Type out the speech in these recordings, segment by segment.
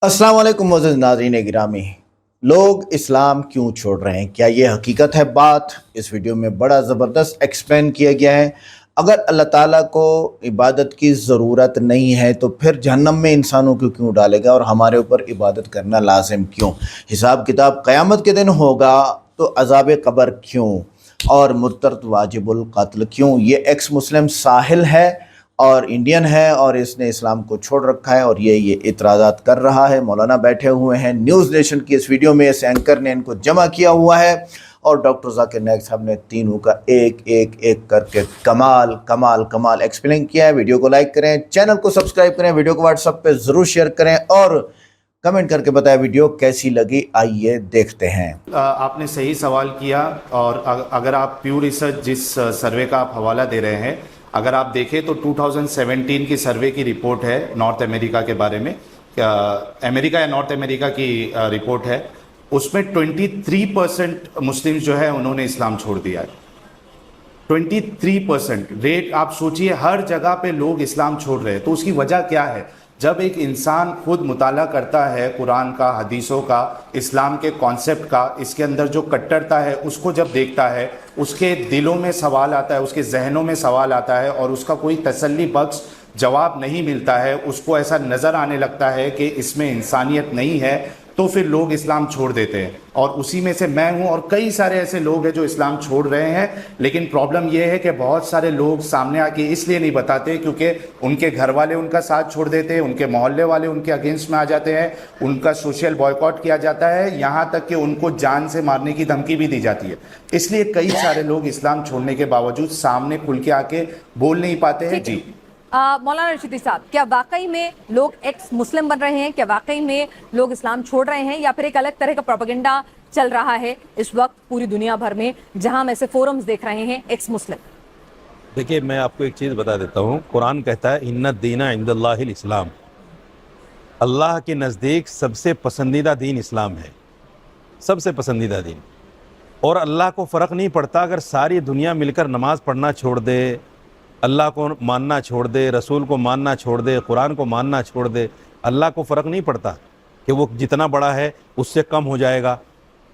अस्सलाम वालेकुम मोअज़्ज़िज़ नाज़रीन गिरामी। लोग इस्लाम क्यों छोड़ रहे हैं, क्या ये हकीकत है? बात इस वीडियो में बड़ा ज़बरदस्त एक्सप्लेन किया गया है। अगर अल्लाह ताला को इबादत की ज़रूरत नहीं है तो फिर जहन्नम में इंसानों को क्यों डालेगा और हमारे ऊपर इबादत करना लाजिम क्यों? हिसाब किताब क़यामत के दिन होगा तो अज़ाब क़ब्र क्यों और मुर्तद वाजिबुल क़त्ल क्यों? ये एक्स मुस्लिम साहिल है और इंडियन है और इसने इस्लाम को छोड़ रखा है और ये इतराज़ात कर रहा है। मौलाना बैठे हुए हैं। न्यूज़ नेशन की इस वीडियो में इस एंकर ने इनको जमा किया हुआ है और डॉक्टर ज़ाकिर नाइक साहब ने तीनों का एक एक एक करके कमाल कमाल कमाल एक्सप्लेन किया है। वीडियो को लाइक करें, चैनल को सब्सक्राइब करें, वीडियो को व्हाट्सएप पे ज़रूर शेयर करें और कमेंट करके बताएं वीडियो कैसी लगी। आइए देखते हैं। आपने सही सवाल किया और अगर आप प्यू रिसर्च जिस सर्वे का आप हवाला दे रहे हैं, अगर आप देखें तो 2017 की सर्वे की रिपोर्ट है नॉर्थ अमेरिका के बारे में, अमेरिका या नॉर्थ अमेरिका की रिपोर्ट है। उसमें 23% मुस्लिम्स जो है उन्होंने इस्लाम छोड़ दिया है। 23% रेट आप सोचिए, हर जगह पे लोग इस्लाम छोड़ रहे हैं। तो उसकी वजह क्या है? जब एक इंसान खुद मुताला करता है कुरान का, हदीसों का, इस्लाम के कॉन्सेप्ट का, इसके अंदर जो कट्टरता है उसको जब देखता है, उसके दिलों में सवाल आता है, उसके जहनों में सवाल आता है और उसका कोई तसल्ली बख्श जवाब नहीं मिलता है, उसको ऐसा नज़र आने लगता है कि इसमें इंसानियत नहीं है, तो फिर लोग इस्लाम छोड़ देते हैं। और उसी में से मैं हूं और कई सारे ऐसे लोग हैं जो इस्लाम छोड़ रहे हैं। लेकिन प्रॉब्लम यह है कि बहुत सारे लोग सामने आके इसलिए नहीं बताते क्योंकि उनके घर वाले उनका साथ छोड़ देते हैं, उनके मोहल्ले वाले उनके अगेंस्ट में आ जाते हैं, उनका सोशल बॉयकॉट किया जाता है, यहाँ तक कि उनको जान से मारने की धमकी भी दी जाती है। इसलिए कई सारे लोग इस्लाम छोड़ने के बावजूद सामने खुल के आके बोल नहीं पाते हैं। जी मौलाना रशीदी साहब, क्या वाकई में लोग एक्स मुस्लिम बन रहे हैं? क्या वाकई में लोग इस्लाम छोड़ रहे हैं या फिर एक अलग तरह का प्रोपेगेंडा चल रहा है इस वक्त पूरी दुनिया भर में, जहां हम ऐसे फोरम्स देख रहे हैं एक्स मुस्लिम? देखिए, मैं आपको एक चीज़ बता देता हूँ। कुरान कहता है इन्ना दीना इंदल्लाहिल इस्लाम, अल्लाह के नज़दीक सबसे पसंदीदा दीन इस्लाम है, सबसे पसंदीदा दीन। और अल्लाह को फ़र्क नहीं पड़ता अगर सारी दुनिया मिलकर नमाज़ पढ़ना छोड़ दे, अल्लाह को मानना छोड़ दे, रसूल को मानना छोड़ दे, कुरान को मानना छोड़ दे। अल्लाह को फ़र्क नहीं पड़ता कि वो जितना बड़ा है उससे कम हो जाएगा,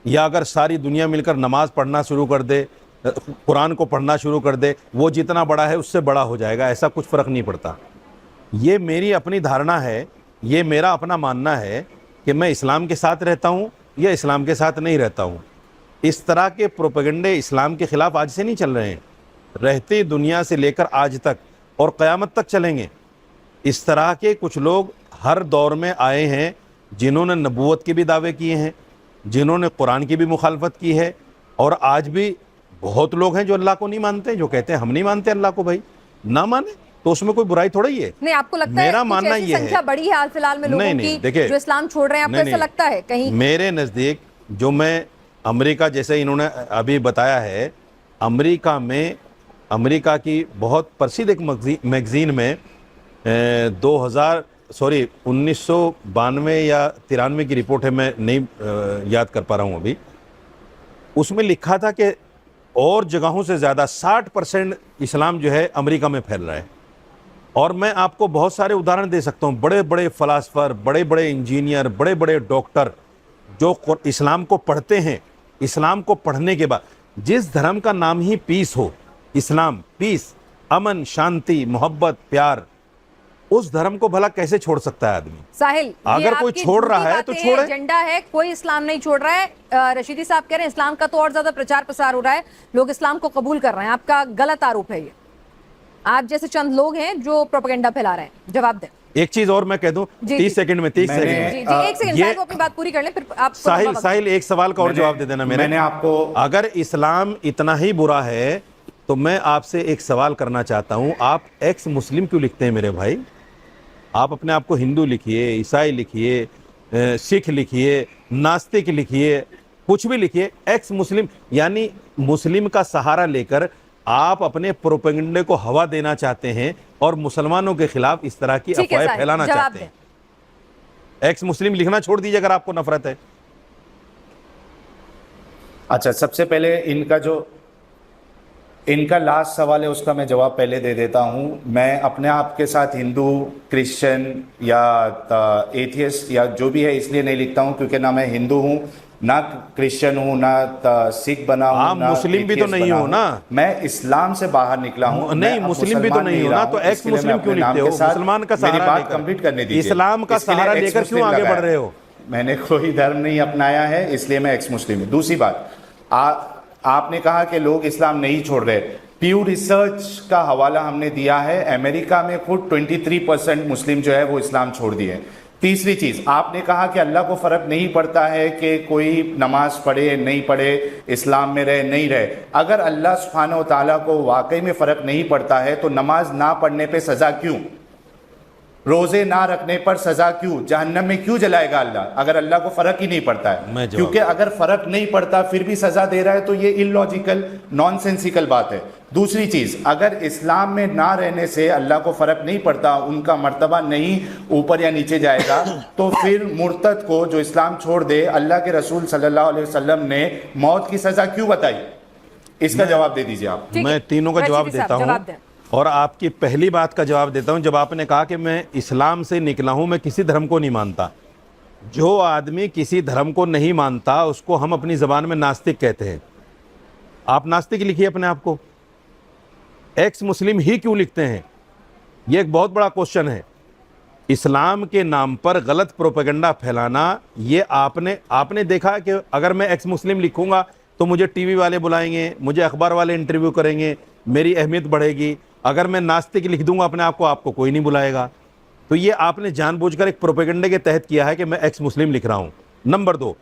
या अगर सारी दुनिया मिलकर नमाज़ पढ़ना शुरू कर दे, कुरान को पढ़ना शुरू कर दे, वो जितना बड़ा है उससे बड़ा हो जाएगा। ऐसा कुछ फ़र्क नहीं पड़ता। ये मेरी अपनी धारणा है, ये मेरा अपना मानना है कि मैं इस्लाम के साथ रहता हूँ या इस्लाम के साथ नहीं रहता हूँ। इस तरह के प्रोपेगेंडे इस्लाम के ख़िलाफ़ आज से नहीं चल रहे हैं, रहती दुनिया से लेकर आज तक और क़यामत तक चलेंगे। इस तरह के कुछ लोग हर दौर में आए हैं जिन्होंने नबूवत के भी दावे किए हैं, जिन्होंने कुरान की भी मुखालफत की है, और आज भी बहुत लोग हैं जो अल्लाह को नहीं मानते, जो कहते हैं हम नहीं मानते अल्लाह को। भाई ना माने तो उसमें कोई बुराई थोड़ा ही है। नहीं, आपको लगता मेरा है मानना ये संख्या है, बड़ी है हाल फिलहाल में लोगों की देखिए, जो इस्लाम छोड़ रहे हैं? आपको ऐसा लगता है कहीं? मेरे नज़दीक जो मैं अमेरिका, जैसे इन्होंने अभी बताया है, अमेरिका की बहुत प्रसिद्ध एक मैगज़ीन में 1992 या 93 की रिपोर्ट है, मैं नहीं याद कर पा रहा हूँ अभी। उसमें लिखा था कि और जगहों से ज़्यादा 60% इस्लाम जो है अमेरिका में फैल रहा है। और मैं आपको बहुत सारे उदाहरण दे सकता हूँ। बड़े बड़े फ़िलासफ़र, बड़े बड़े इंजीनियर, बड़े बड़े डॉक्टर जो इस्लाम को पढ़ते हैं, इस्लाम को पढ़ने के बाद, जिस धर्म का नाम ही पीस हो, इस्लाम पीस, अमन, शांति, मोहब्बत, प्यार, उस धर्म को भला कैसे छोड़ सकता है आदमी? साहिल, अगर कोई छोड़ रहा है तो छोड़े। एजेंडा है, कोई इस्लाम नहीं छोड़ रहा है। रशीदी साहब कह रहे हैं इस्लाम का तो और ज्यादा प्रचार प्रसार हो रहा है, लोग इस्लाम को कबूल कर रहे हैं। आपका गलत आरोप है ये। आप जैसे चंद लोग हैं जो प्रोपेगेंडा फैला रहे हैं। जवाब दें। एक चीज और मैं कह दूं, 30 सेकंड में, 30 सेकंड में। एक सेकंड, अपनी बात पूरी कर लें फिर आप। साहिल एक सवाल का और जवाब दे देना। मैंने आपको, अगर इस्लाम इतना ही बुरा है तो मैं आपसे एक सवाल करना चाहता हूं, आप एक्स मुस्लिम क्यों लिखते हैं मेरे भाई? आप अपने आप को हिंदू लिखिए, ईसाई लिखिए, सिख लिखिए, नास्तिक लिखिए, कुछ भी लिखिए। एक्स मुस्लिम यानी मुस्लिम का सहारा लेकर आप अपने प्रोपेगेंडे को हवा देना चाहते हैं और मुसलमानों के खिलाफ इस तरह की अफवाहें फैलाना चाहते हैं। एक्स मुस्लिम लिखना छोड़ दीजिए अगर आपको नफरत है। अच्छा, सबसे पहले इनका जो ان کا لاسٹ سوال ہے، اس کا میں جواب پہلے دے دیتا ہوں. میں اپنے آپ کے ساتھ ہندو، کرسچن یا ایتھیسٹ یا جو بھی ہے اس لیے نہیں لکھتا ہوں کیونکہ نہ میں ہندو ہوں، نہ کرسچن ہوں، نہ سکھ بنا ہوں، آپ نہ مسلم بھی تو atheist نہیں بنا ہو ہوں. نا. میں اسلام سے باہر نکلا ہوں. نہیں میں اب مسلم بھی تو مسلمان نہیں ہو رہا نا, ہوں. تو ایکس اس کے لیے میں مسلم اپنے کیوں نام لکھتے کے ہو؟ ساتھ مسلمان کا میری سہارا بات لے کر, کمپلیٹ کرنے دیجیے. اسلام کا اس کے لیے سہارا لے ایکس کر کیوں مسلم آگے لگایا. بڑھ رہے ہو؟ میں نے کوئی دھرم نہیں اپنایا ہے اس لیے میں ایکس مسلم ہوں. دوسری بات, آپ نے کہا کہ لوگ اسلام نہیں چھوڑ رہے. پیو ریسرچ کا حوالہ ہم نے دیا ہے, امریکہ میں خود 23% مسلم جو ہے وہ اسلام چھوڑ دیے. تیسری چیز, آپ نے کہا کہ اللہ کو فرق نہیں پڑتا ہے کہ کوئی نماز پڑھے نہیں پڑھے, اسلام میں رہے نہیں رہے. اگر اللہ سبحانہ و تعالیٰ کو واقعی میں فرق نہیں پڑتا ہے تو نماز نہ پڑھنے پہ سزا کیوں؟ روزے نہ رکھنے پر سزا کیوں؟ جہنم میں کیوں جلائے گا اللہ اگر اللہ کو فرق ہی نہیں پڑتا ہے؟ کیونکہ اگر فرق نہیں پڑتا پھر بھی سزا دے رہا ہے تو یہ illogical, nonsensical بات ہے. دوسری چیز, اگر اسلام میں نہ رہنے سے اللہ کو فرق نہیں پڑتا, ان کا مرتبہ نہیں اوپر یا نیچے جائے گا, تو پھر مرتد کو جو اسلام چھوڑ دے, اللہ کے رسول صلی اللہ علیہ وسلم نے موت کی سزا کیوں بتائی؟ اس کا جواب دے دیجیے آپ. میں تینوں کا جواب دیتا ہوں اور آپ کی پہلی بات کا جواب دیتا ہوں. جب آپ نے کہا کہ میں اسلام سے نکلا ہوں, میں کسی دھرم کو نہیں مانتا. جو آدمی کسی دھرم کو نہیں مانتا اس کو ہم اپنی زبان میں ناستک کہتے ہیں. آپ ناستک لکھیے اپنے آپ کو, ایکس مسلم ہی کیوں لکھتے ہیں؟ یہ ایک بہت بڑا کوشچن ہے. اسلام کے نام پر غلط پروپیگنڈا پھیلانا, یہ آپ نے دیکھا کہ اگر میں ایکس مسلم لکھوں گا تو مجھے ٹی وی والے بلائیں گے, مجھے اخبار والے انٹرویو کریں گے, میری اہمیت بڑھے گی. اگر میں ناستک لکھ دوں گا اپنے آپ کو کوئی نہیں بلائے گا. تو یہ آپ نے جان بوجھ کر ایک پروپیگنڈے کے تحت کیا ہے کہ میں ایکس مسلم لکھ رہا ہوں. نمبر 2,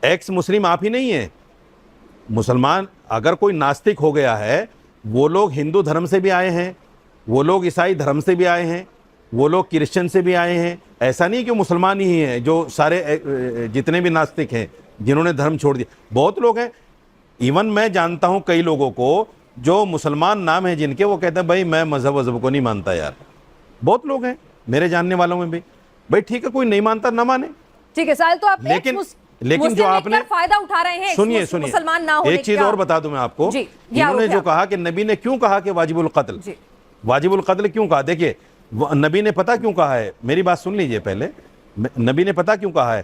ایکس مسلم آپ ہی نہیں ہیں. مسلمان اگر کوئی ناستک ہو گیا ہے, وہ لوگ ہندو دھرم سے بھی آئے ہیں, وہ لوگ عیسائی دھرم سے بھی آئے ہیں, وہ لوگ کرسچن سے بھی آئے ہیں. ایسا نہیں کہ مسلمان ہی ہیں جو سارے جتنے بھی ناستک ہیں جنہوں نے دھرم چھوڑ دیا. بہت لوگ ہیں. ایون میں جانتا ہوں کئی لوگوں کو جو مسلمان نام ہیں جن کے, وہ کہتے ہیں بھائی میں مذہب کو نہیں مانتا یار. بہت لوگ ہیں میرے جاننے والوں میں بھی. بھائی ٹھیک ہے, کوئی نہیں مانتا نہ مانے. ٹھیک ہے ساحل, تو آپ لیکن جو آپ نے فائدہ اٹھا رہے ہیں سنیے مسلمان نہ ہونے ایک چیز اور بتا دوں میں آپ کو. انہوں نے جو کہا کہ نبی نے کیوں کہا کہ واجب القتل, واجب القتل کیوں کہا؟ دیکھیے نبی نے پتہ کیوں کہا ہے, میری بات سن لیجئے پہلے. نبی نے پتہ کیوں کہا ہے,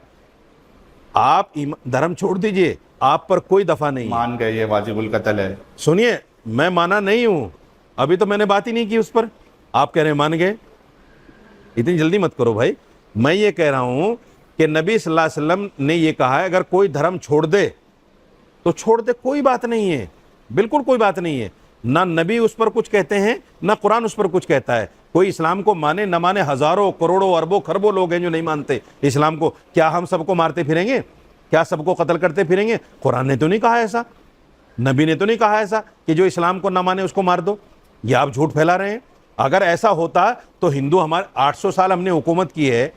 آپ دھرم چھوڑ دیجئے, آپ پر کوئی دفعہ نہیں. مان گئے یہ واجب القتل ہے. سنیے, میں مانا نہیں ہوں, ابھی تو میں نے بات ہی نہیں کی اس پر. آپ کہہ رہے ہیں مان گئے, اتنی جلدی مت کرو بھائی. میں یہ کہہ رہا ہوں کہ نبی صلی اللہ علیہ وسلم نے یہ کہا ہے اگر کوئی دھرم چھوڑ دے تو چھوڑ دے, کوئی بات نہیں ہے, بالکل کوئی بات نہیں ہے. نہ نبی اس پر کچھ کہتے ہیں نہ قرآن اس پر کچھ کہتا ہے. کوئی اسلام کو مانے نہ مانے, ہزاروں کروڑوں اربوں خربوں لوگ ہیں جو نہیں مانتے اسلام کو. کیا ہم سب کو مارتے پھریں گے؟ کیا سب کو قتل کرتے پھریں گے؟ قرآن نے تو نہیں کہا ایسا, نبی نے تو نہیں کہا ایسا کہ جو اسلام کو نہ مانے اس کو مار دو. یہ آپ جھوٹ پھیلا رہے ہیں. اگر ایسا ہوتا تو ہندو, ہمارے 800 سال ہم نے حکومت کی ہے,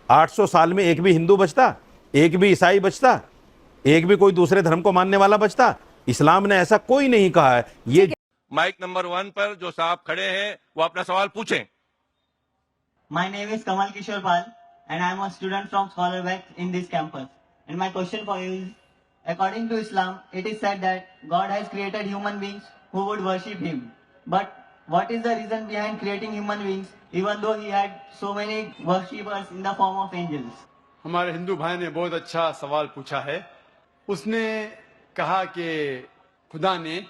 800 سال میں ایک بھی ہندو بچتا, ایک بھی عیسائی بچتا, ایک بھی کوئی دوسرے دھرم کو ماننے والا بچتا؟ اسلام نے ایسا کوئی نہیں کہا ہے. یہ مائک نمبر 1 پر جو صاحب کھڑے ہیں وہ اپنا سوال پوچھیں. My name is Kamal Kishore Pal and I am a student from Scholar Beck in this campus. And my question for you is, according to Islam, it is said that God has created human beings who would worship Him. But what is the reason behind creating human beings even though He had so many worshippers in the form of angels? ہمارے ہندو بھائی نے بہت اچھا سوال پوچھا ہے. اس نے کہا کہ خدا نے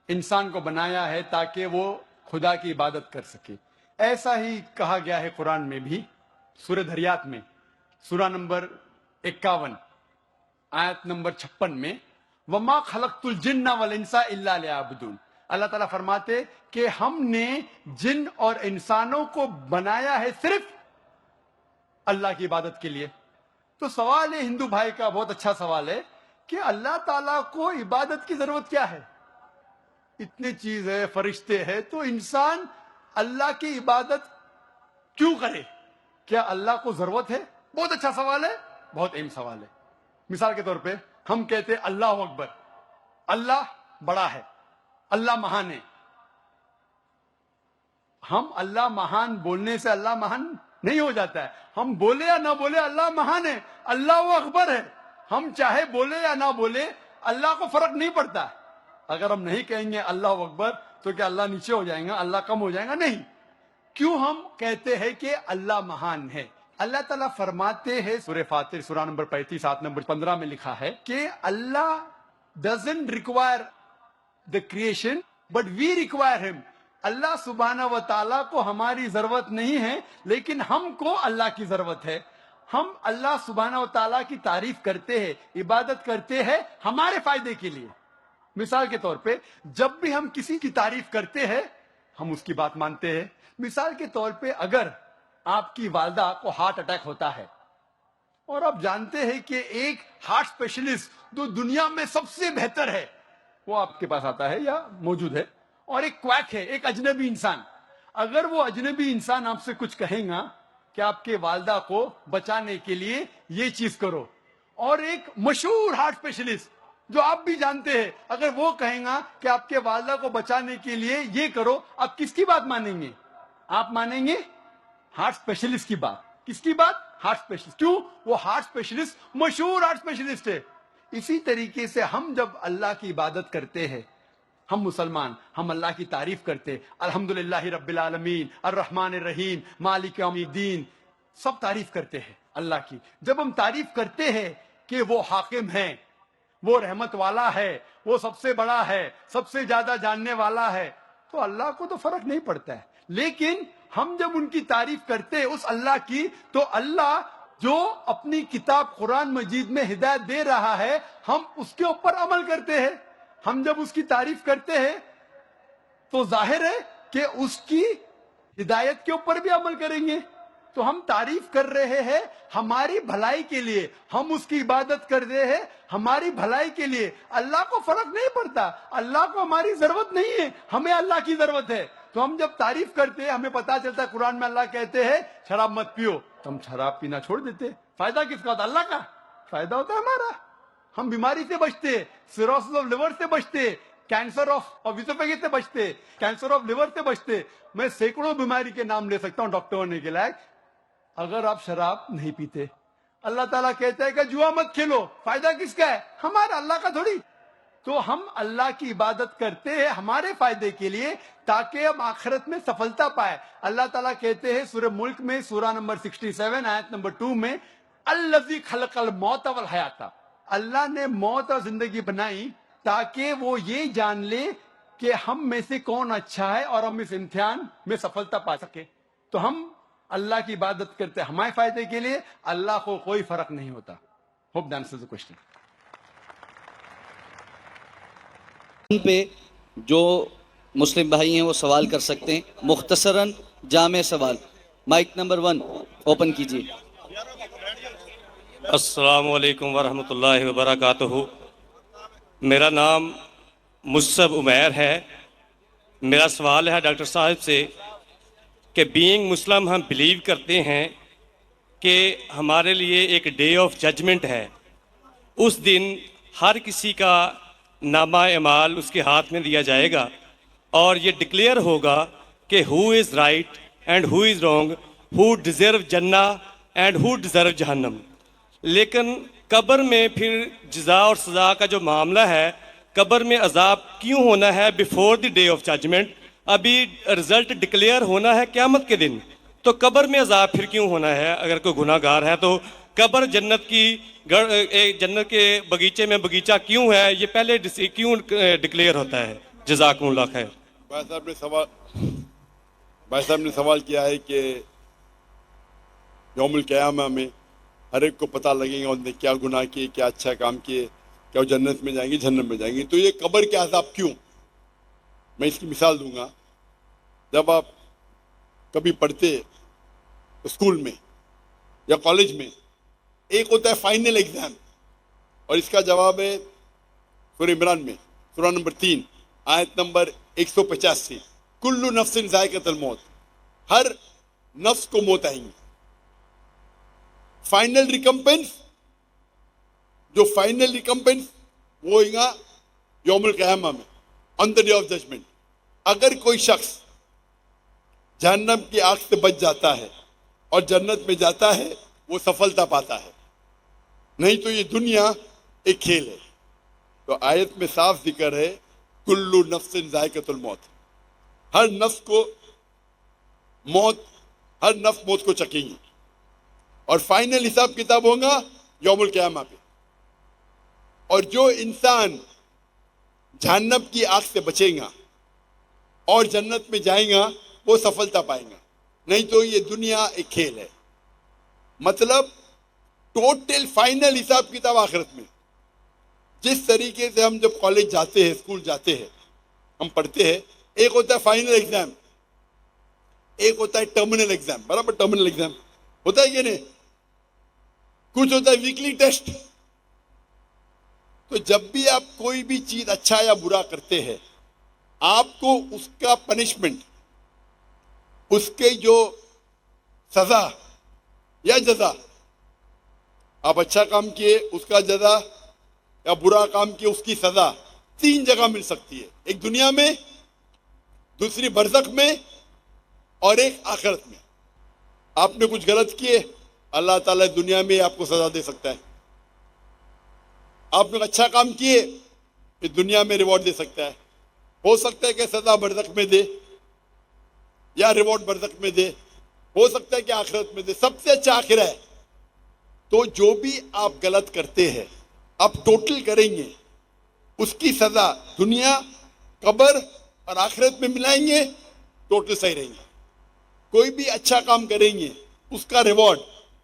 انسان کو بنایا ہے تاکہ وہ خدا کی عبادت کر سکے. ایسا ہی کہا گیا ہے قرآن میں بھی, سورہ دھریات میں, سورہ نمبر 51 آیت نمبر 56 میں, وَمَا خَلَقْتُ الْجِنَّ وَالْإِنسَ إِلَّا لِيَعْبُدُونَ. اللہ تعالیٰ فرماتے کہ ہم نے جن اور انسانوں کو بنایا ہے صرف اللہ کی عبادت کے لیے. تو سوال ہے ہندو بھائی کا, بہت اچھا سوال ہے کہ اللہ تعالیٰ کو عبادت کی ضرورت کیا ہے؟ اتنی چیز ہے, فرشتے ہیں, تو انسان اللہ کی عبادت کیوں کرے؟ کیا اللہ کو ضرورت ہے؟ بہت اچھا سوال ہے, بہت اہم سوال ہے. مثال کے طور پہ ہم کہتے ہیں اللہ اکبر, اللہ بڑا ہے, اللہ مہان ہے. ہم اللہ مہان بولنے سے اللہ مہان نہیں ہو جاتا ہے. ہم بولے یا نہ بولے اللہ مہان ہے, اللہ وہ اکبر ہے. ہم چاہے بولے یا نہ بولے اللہ کو فرق نہیں پڑتا. اگر ہم نہیں کہیں گے اللہ اکبر تو کیا اللہ نیچے ہو جائے گا, اللہ کم ہو جائے گا؟ نہیں. کیوں ہم کہتے ہیں کہ اللہ مہان ہے؟ اللہ تعالیٰ فرماتے ہیں سورہ فاتر سورہ نمبر 35 آیت نمبر 15 میں لکھا ہے کہ اللہ doesn't require the creation but we require him. اللہ سبحانہ و تعالیٰ کو ہماری ضرورت نہیں ہے لیکن ہم کو اللہ کی ضرورت ہے. ہم اللہ سبحانہ و تعالیٰ کی تعریف کرتے ہیں, عبادت کرتے ہیں ہمارے فائدے کے لیے. مثال کے طور پہ جب بھی ہم کسی کی تعریف کرتے ہیں ہم اس کی بات مانتے ہیں. مثال کے طور پہ اگر آپ کی والدہ کو ہارٹ اٹیک ہوتا ہے اور آپ جانتے ہیں کہ ایک ہارٹ اسپیشلسٹ جو دنیا میں سب سے بہتر ہے وہ آپ کے پاس آتا ہے یا موجود ہے, اور ایک کویک ہے, ایک اجنبی انسان, اگر وہ اجنبی انسان آپ سے کچھ کہیں گا کہ آپ کے والدہ کو بچانے کے لیے یہ چیز کرو, اور ایک مشہور ہارٹ اسپیشلسٹ جو آپ بھی جانتے ہیں اگر وہ کہیں گا کہ آپ کے والدہ کو بچانے کے لیے یہ کرو, آپ کس کی بات مانیں گے؟ آپ مانیں گے ہارٹ اسپیشلسٹ کی بات. کس کی بات؟ Heart specialist. کیوں؟ وہ ہارٹ اسپیشلسٹ مشہور ہارٹ اسپیشلسٹ ہے. اسی طریقے سے ہم جب اللہ کی عبادت کرتے ہیں, ہم مسلمان, ہم اللہ کی تعریف کرتے, الحمدللہ رب العالمین الرحمن الرحیم مالک یوم الدین, سب تعریف کرتے ہیں اللہ کی. جب ہم تعریف کرتے ہیں کہ وہ حاکم ہیں, وہ رحمت والا ہے, وہ سب سے بڑا ہے, سب سے زیادہ جاننے والا ہے, تو اللہ کو تو فرق نہیں پڑتا ہے. لیکن ہم جب ان کی تعریف کرتے ہیں اس اللہ کی, تو اللہ جو اپنی کتاب قرآن مجید میں ہدایت دے رہا ہے ہم اس کے اوپر عمل کرتے ہیں. ہم جب اس کی تعریف کرتے ہیں تو ظاہر ہے کہ اس کی ہدایت کے اوپر بھی عمل کریں گے. تو ہم تعریف کر رہے ہیں ہماری بھلائی کے لیے, ہم اس کی عبادت کر رہے ہیں ہماری بھلائی کے لیے. اللہ کو فرق نہیں پڑتا, اللہ کو ہماری ضرورت نہیں ہے, ہمیں اللہ کی ضرورت ہے. تو ہم جب تعریف کرتے ہیں ہمیں پتا چلتا ہے قرآن میں اللہ کہتے ہیں شراب مت پیو, تو ہم شراب پینا چھوڑ دیتے. فائدہ کس کا ہوتا ہے؟ اللہ کا. فائدہ ہوتا ہے ہمارا. ہم بیماری سے بچتے, سیروسس آف لیور سے بچتے, کینسر آف اسوفیگس سے بچتے, کینسر آف لیور سے بچتے. میں سینکڑوں بیماری کے نام لے سکتا ہوں ڈاکٹر ہونے کے لائق, اگر آپ شراب نہیں پیتے. اللہ تعالیٰ کہتا ہے کہ جوا مت کھیلو, فائدہ کس کا ہے؟ ہمارا, اللہ کا تھوڑی. تو ہم اللہ کی عبادت کرتے ہیں ہمارے فائدے کے لیے تاکہ ہم آخرت میں سفلتا پائے. اللہ تعالیٰ کہتے ہیں سورہ ملک میں سورہ نمبر 67 آیت نمبر 2 میں, الذی خلق الموت والحیات, اللہ نے موت اور زندگی بنائی تاکہ وہ یہ جان لے کہ ہم میں سے کون اچھا ہے اور ہم اس امتحان میں سفلتا پا سکے. تو ہم اللہ کی عبادت کرتے ہیں ہمارے فائدے کے لیے, اللہ کو کوئی فرق نہیں ہوتا. Hope that answers the question. پہ جو مسلم بھائی ہیں وہ سوال کر سکتے ہیں, مختصراً جامع سوال. مائک نمبر 1 اوپن کیجیے. السلام علیکم ورحمۃ اللہ وبرکاتہ. میرا نام مصعب عمیر ہے. میرا سوال ہے ڈاکٹر صاحب سے کہ بینگ مسلم ہم بلیو کرتے ہیں کہ ہمارے لیے ایک ڈے آف ججمنٹ ہے. اس دن ہر کسی کا نامہ اعمال اس کے ہاتھ میں دیا جائے گا اور یہ ڈکلیئر ہوگا کہ who is right and who is wrong, who deserve جنہ اینڈ ہو ڈیزرو جہنم. لیکن قبر میں پھر جزا اور سزا کا جو معاملہ ہے, قبر میں عذاب کیوں ہونا ہے before the day of judgment? ابھی رزلٹ ڈکلیئر ہونا ہے قیامت کے دن, تو قبر میں عذاب پھر کیوں ہونا ہے؟ اگر کوئی گناہ گار ہے تو قبر جنت کی جنت کے بغیچے میں بغیچہ کیوں ہے, یہ پہلے کیوں ڈکلیئر ہوتا ہے؟ جزاکم اللہ خیر. بھائی صاحب نے سوال کیا ہے کہ یوم القیامہ میں ہر ایک کو پتہ لگے گا انہوں نے کیا گناہ کیے, کیا اچھا کام کیے, کیا وہ جنت میں جائیں گے جہنم میں جائیں گے. تو یہ قبر کے عذاب کیوں؟ میں اس کی مثال دوں گا. جب آپ کبھی پڑھتے اسکول میں یا کالج میں, ایک ہوتا ہے فائنل ایگزام, اور اس کا جواب ہے سورہ عمران میں سورہ نمبر 3 آیت نمبر 185, کل نفس ذائقۃ الموت, ہر نفس کو موت آئیں گی. فائنل ریکمپنس, جو فائنل ریکمپنس وہ ہوئے گا یوم القیامہ میں, آن دا ڈے آف ججمنٹ. اگر کوئی شخص جہنم کی آگ سے بچ جاتا ہے اور جنت میں جاتا ہے وہ سفلتا پاتا ہے, نہیں تو یہ دنیا ایک کھیل ہے. تو آیت میں صاف ذکر ہے कुल्लु नफ्सिन जायकतुल मौत, हर नफ्स को मौत, हर नफ्स मौत को चखेंगी और फाइनल हिसाब किताब होगा यौमुल क़यामा पे। और जो इंसान जहन्नम की आग से बचेगा और जन्नत में जाएगा वो सफलता पाएगा, नहीं तो ये दुनिया एक खेल है। मतलब टोटल फाइनल हिसाब किताब आखिरत में। जिस तरीके से हम जब कॉलेज जाते हैं, स्कूल जाते हैं, हम पढ़ते हैं, एक होता है फाइनल एग्जाम, एक होता है टर्मिनल एग्जाम, बराबर टर्मिनल एग्जाम होता है कि नहीं, कुछ होता है वीकली टेस्ट। तो जब भी आप कोई भी चीज अच्छा या बुरा करते हैं, आपको उसका पनिशमेंट, उसके जो सजा या जजा, आप अच्छा काम किए उसका जजा या बुरा काम किए उसकी सजा, 3 जगह मिल सकती है, एक दुनिया में, दूसरी बरज़ख में और एक आखिरत में। आपने कुछ गलत किए, अल्लाह ताला दुनिया में आपको सजा दे सकता है। आपने अच्छा काम किए, ये दुनिया में रिवॉर्ड दे सकता है। हो सकता है कि सजा बरज़ख में दे या रिवॉर्ड बरज़ख में दे, हो सकता है कि आखिरत में दे। सबसे अच्छा आखिरत है। तो जो भी आप गलत करते हैं, आप टोटल करेंगे, उसकी सजा दुनिया, कब्र और आखिरत में मिलाएंगे, टोटल सही रहेंगे। कोई भी अच्छा काम करेंगे, उसका रिवॉर्ड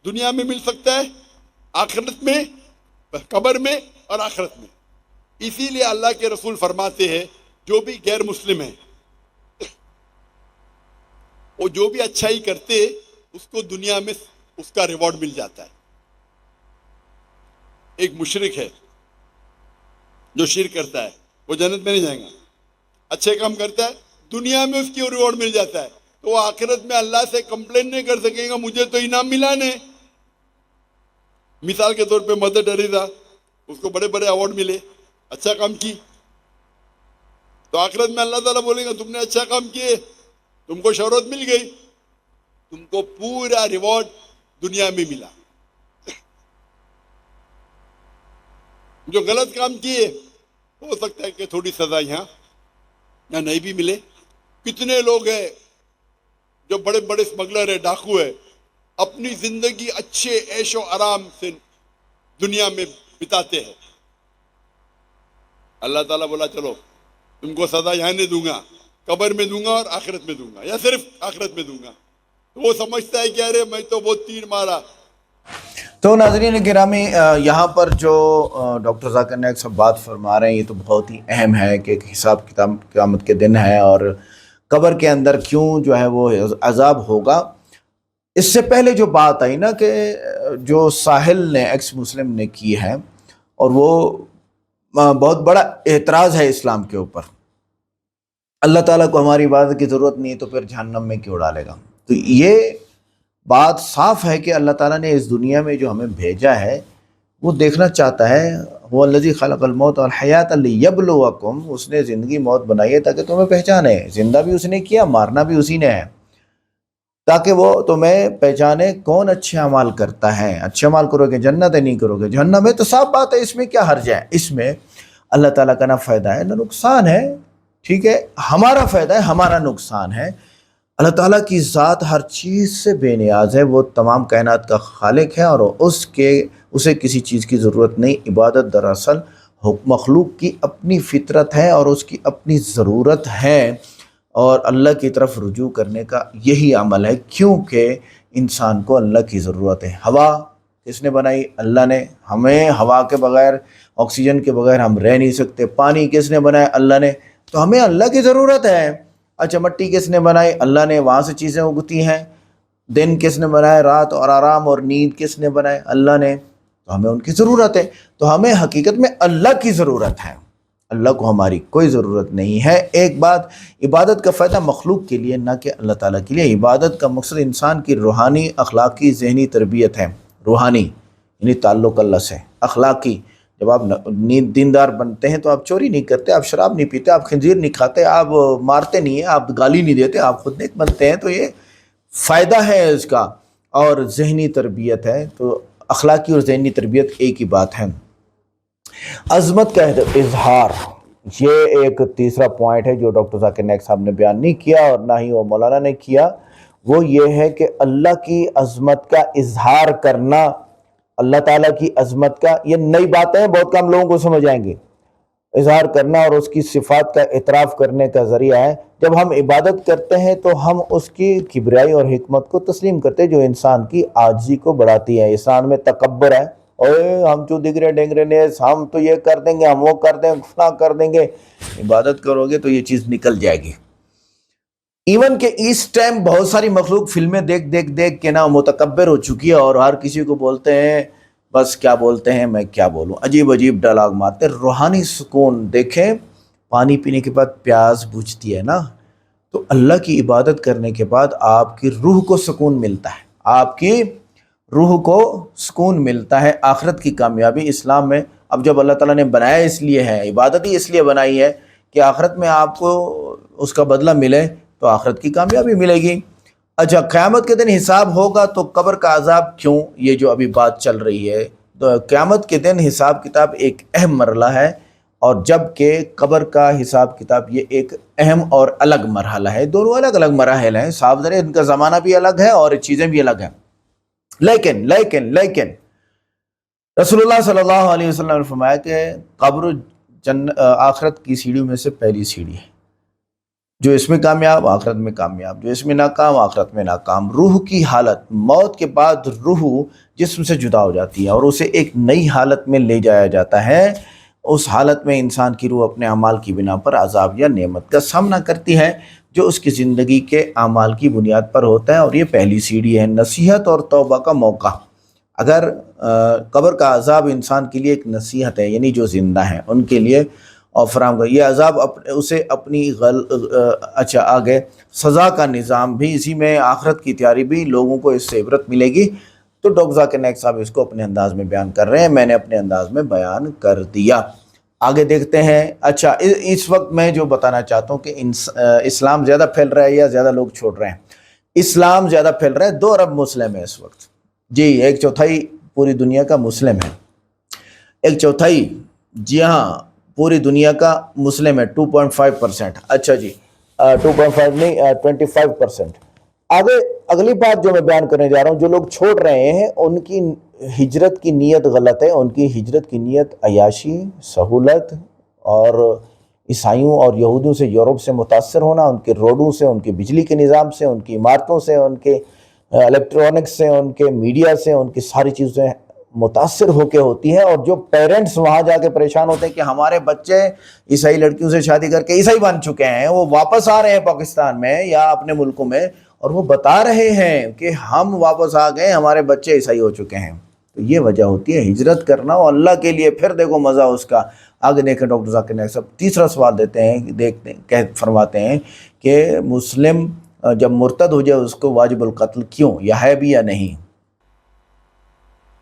दुनिया में मिल सकता है, आखिरत में, कब्र में और आखिरत में। इसीलिए अल्लाह के रसूल फरमाते हैं, जो भी गैर मुस्लिम है वो जो भी अच्छाई करते उसको दुनिया में उसका रिवॉर्ड मिल जाता है। एक मुशरिक है जो शिर्क करता है, वो जन्नत में नहीं जाएगा। अच्छे काम करता है, दुनिया में उसकी रिवॉर्ड मिल जाता है, तो वो आखिरत में अल्लाह से कंप्लेन नहीं कर सकेगा, मुझे तो इनाम मिला नहीं। मिसाल के तौर पे मदर टेरेसा, उसको बड़े बड़े अवार्ड मिले, अच्छा काम की, तो आखिरत में अल्लाह ताला बोलेगा तुमने अच्छा काम किए, तुमको शोहरत मिल गई, तुमको पूरा रिवॉर्ड दुनिया में मिला। जो गलत काम किए हो सकता है कि थोड़ी सजा यहाँ या नहीं भी मिले। कितने लोग हैं जो बड़े बड़े स्मगलर है, डाकू है, अपनी जिंदगी अच्छे ऐशो आराम से दुनिया में बिताते हैं। अल्लाह ताला बोला चलो तुमको सजा यहाँ नहीं दूंगा, कब्र में दूंगा और आखिरत में दूंगा, या सिर्फ आखिरत में दूंगा। तो वो समझता है कि अरे मैं तो बहुत तीर मारा। तो नाज़रीन गिरामी, यहाँ पर जो डॉक्टर ज़ाकिर नायक साहब बात फरमा रहे हैं, ये तो बहुत ही अहम है कि एक हिसाब किताब क़यामत के दिन है और कब्र के अंदर क्यों जो है वो अज़ाब होगा। इससे पहले जो बात आई ना कि जो साहिल ने, एक्स मुस्लिम ने की है, और वो बहुत बड़ा एतराज़ है इस्लाम के ऊपर, अल्लाह ताला को हमारी इबादत की ज़रूरत नहीं है तो फिर जहन्नम में क्यों डालेगा। तो ये बात साफ है कि अल्लाह ताला ने इस दुनिया में जो हमें भेजा है वो देखना चाहता है। वल्लज़ी खलक़ल मौत वल हयात लियब्लुवकुम, उसने ज़िंदगी मौत बनाई है ताकि तुम्हें पहचाने। ज़िंदा भी उसने किया, मारना भी उसी ने है, ताकि वो तुम्हें पहचाने कौन अच्छे अमाल करता है। अच्छे अमाल करोगे जन्नत है, नहीं करोगे जहन्नम है। तो साफ बात है, इसमें क्या हर्ज है। इसमें अल्लाह ताला का ना फ़ायदा है ना नुकसान है, ठीक है। हमारा फ़ायदा है, हमारा नुकसान है। अल्लाह ताला की ज़ात हर चीज़ से बेनियाज है, वो तमाम कायनात का खालिक है और उसे किसी चीज़ की ज़रूरत नहीं। इबादत दरअसल मखलूक की अपनी फितरत है और उसकी अपनी ज़रूरत है, और अल्लाह की तरफ रुजू करने का यही अमल है, क्योंकि इंसान को अल्लाह की ज़रूरत है। हवा किसने बनाई? अल्लाह ने। हमें हवा के बग़ैर, ऑक्सीजन के बग़ैर हम रह नहीं सकते। पानी किसने बनाया? अल्लाह ने। तो हमें अल्लाह की ज़रूरत है। अच्छा, मिट्टी किसने बनाई? अल्लाह ने, वहाँ से चीज़ें उगती हैं। दिन किसने बनाया? रात और आराम और नींद किसने बनाए? अल्लाह ने। तो हमें उनकी ज़रूरत है। तो हमें हकीकत में अल्लाह की ज़रूरत है, अल्लाह को हमारी कोई ज़रूरत नहीं है। एक बात, इबादत का फ़ायदा मखलूक के लिए ना कि अल्लाह ताला के लिए। इबादत का मकसद इंसान की रूहानी, अखलाकी, ज़हनी तरबियत है। रूहानी यानी ताल्लुक़ अल्लाह से, अखलाकी जब आप दीनदार बनते हैं तो आप चोरी नहीं करते, आप शराब नहीं पीते, आप खंजीर नहीं खाते, आप मारते नहीं हैं, आप गाली नहीं देते, आप खुद नेक बनते हैं। तो ये फ़ायदा है इसका। और ज़हनी तरबियत है, तो अखलाकी और ज़हनी तरबियत एक ही बात है। अज़मत का इजहार, یہ ایک تیسرا پوائنٹ ہے جو ڈاکٹر ذاکر نائک صاحب نے بیان نہیں کیا اور نہ ہی وہ مولانا نے کیا، وہ یہ ہے کہ اللہ کی عظمت کا اظہار کرنا، اللہ تعالیٰ کی عظمت کا، یہ نئی باتیں ہیں، بہت کم لوگوں کو سمجھ آئیں گے، اظہار کرنا اور اس کی صفات کا اعتراف کرنے کا ذریعہ ہے۔ جب ہم عبادت کرتے ہیں تو ہم اس کی کبریائی اور حکمت کو تسلیم کرتے ہیں جو انسان کی عاجزی کو بڑھاتی ہے۔ انسان میں تکبر ہے، اوے ہم تو دگرے ڈنگرے نیس، ہم تو یہ کر دیں گے، ہم وہ کر دیں گے، فلاں کر دیں گے۔ عبادت کرو گے تو یہ چیز نکل جائے گی۔ ایون کہ اس ٹائم بہت ساری مخلوق فلمیں دیکھ کے نا متکبر ہو چکی ہے اور ہر کسی کو بولتے ہیں، بس کیا بولتے ہیں، میں کیا بولوں، عجیب عجیب ڈائلاگ مارتے ہیں۔ روحانی سکون دیکھیں، پانی پینے کے بعد پیاس بجھتی ہے نا، تو اللہ کی عبادت کرنے کے بعد آپ کی روح کو سکون ملتا ہے، آپ کی روح کو سکون ملتا ہے، آخرت کی کامیابی اسلام میں۔ اب جب اللہ تعالیٰ نے بنایا اس لیے ہے، عبادت ہی اس لیے بنائی ہے کہ آخرت میں آپ کو اس کا بدلہ ملے، تو آخرت کی کامیابی ملے گی۔ اچھا، قیامت کے دن حساب ہوگا تو قبر کا عذاب کیوں، یہ جو ابھی بات چل رہی ہے، تو قیامت کے دن حساب کتاب ایک اہم مرحلہ ہے، اور جب کہ قبر کا حساب کتاب یہ ایک اہم اور الگ مرحلہ ہے۔ دونوں الگ الگ مراحل ہیں، صاف ظاہر ان کا زمانہ بھی الگ ہے اور چیزیں بھی الگ ہیں۔ لیکن رسول اللہ صلی اللہ علیہ وسلم نے فرمایا کہ قبر آخرت کی سیڑھیوں میں سے پہلی سیڑھی ہے، جو اس میں کامیاب آخرت میں کامیاب، جو اس میں ناکام آخرت میں ناکام۔ روح کی حالت، موت کے بعد روح جسم سے جدا ہو جاتی ہے اور اسے ایک نئی حالت میں لے جایا جاتا ہے۔ اس حالت میں انسان کی روح اپنے اعمال کی بنا پر عذاب یا نعمت کا سامنا کرتی ہے جو اس کی زندگی کے اعمال کی بنیاد پر ہوتا ہے، اور یہ پہلی سیڑھی ہے۔ نصیحت اور توبہ کا موقع، اگر قبر کا عذاب انسان کے لیے ایک نصیحت ہے، یعنی جو زندہ ہیں ان کے لیے، اور فراہم کر یہ عذاب اسے اپنی اچھا آگے سزا کا نظام بھی، اسی میں آخرت کی تیاری بھی، لوگوں کو اس سے عبرت ملے گی۔ تو ڈاکٹر ذاکر نائک صاحب اس کو اپنے انداز میں بیان کر رہے ہیں، میں نے اپنے انداز میں بیان کر دیا۔ آگے دیکھتے ہیں۔ اچھا، اس وقت میں جو بتانا چاہتا ہوں کہ اسلام زیادہ پھیل رہا ہے یا زیادہ لوگ چھوڑ رہے ہیں؟ اسلام زیادہ پھیل رہا ہے، 2 ارب مسلم ہے اس وقت، جی 1/4 پوری دنیا کا مسلم ہے، 1/4، جی ہاں پوری دنیا کا مسلم ہے، 2.5%۔ اچھا جی 2.5 نہیں 25%۔ آگے اگلی بات جو میں بیان کرنے جا رہا ہوں، جو لوگ چھوڑ رہے ہیں ان کی ہجرت کی نیت غلط ہے۔ ان کی ہجرت کی نیت عیاشی، سہولت اور عیسائیوں اور یہودیوں سے، یورپ سے متاثر ہونا، ان کے روڈوں سے، ان کے بجلی کے نظام سے، ان کی عمارتوں سے، ان کے الیکٹرانکس سے، ان کے میڈیا سے، ان کی ساری چیزیں متاثر ہو کے ہوتی ہے۔ اور جو پیرنٹس وہاں جا کے پریشان ہوتے ہیں کہ ہمارے بچے عیسائی لڑکیوں سے شادی کر کے عیسائی بن چکے ہیں، وہ واپس آ رہے ہیں پاکستان میں یا اپنے ملکوں میں، اور وہ بتا رہے ہیں کہ ہم واپس آ گئے، ہمارے بچے عیسائی ہو چکے ہیں، تو یہ وجہ ہوتی ہے ہجرت کرنا اور اللہ کے لیے، پھر دیکھو مزہ اس کا۔ آگے دیکھیں ڈاکٹر ذاکر نائک صاحب تیسرا سوال دیتے ہیں، فرماتے ہیں کہ مسلم جب مرتد ہو جائے اس کو واجب القتل کیوں، یا ہے بھی یا نہیں؟